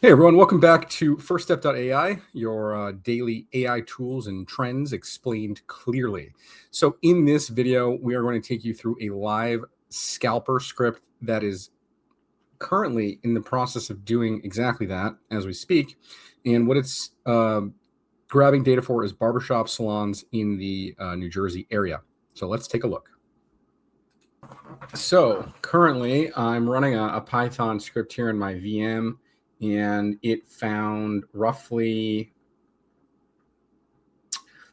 Hey everyone, welcome back to FirstStep.ai, your daily AI tools and trends explained clearly. So in this video, we are going to take you through a live scalper script that is currently in the process of doing exactly that as we speak. And what it's grabbing data for is barbershop salons in the New Jersey area. So let's take a look. So currently I'm running a Python script here in my VM, and it found roughly,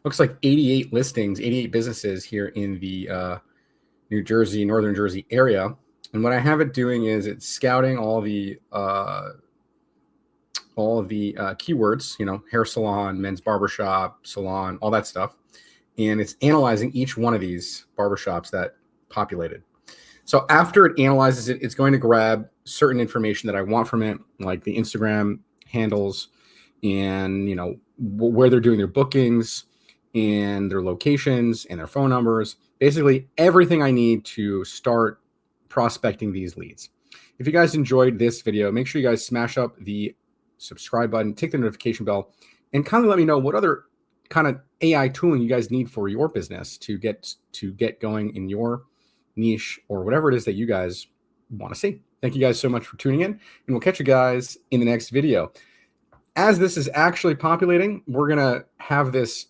looks like 88 listings, 88 businesses here in the New Jersey, Northern Jersey area. And what I have it doing is it's scouting all the keywords, hair salon, men's barbershop, salon, all that stuff. And it's analyzing each one of these barbershops that populated. So after it analyzes it, it's going to grab certain information that I want from it, like the Instagram handles and, where they're doing their bookings and their locations and their phone numbers, basically everything I need to start prospecting these leads. If you guys enjoyed this video, make sure you guys smash up the subscribe button, tick the notification bell, and kind of let me know what other kind of AI tooling you guys need for your business to get going in your niche or whatever it is that you guys want to see. Thank you guys so much for tuning in, and we'll catch you guys in the next video. As this is actually populating, we're going to have this,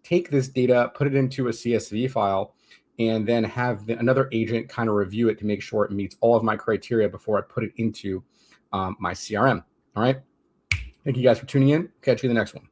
take this data, put it into a CSV file, and then have another agent kind of review it to make sure it meets all of my criteria before I put it into my CRM. All right. Thank you guys for tuning in. Catch you in the next one.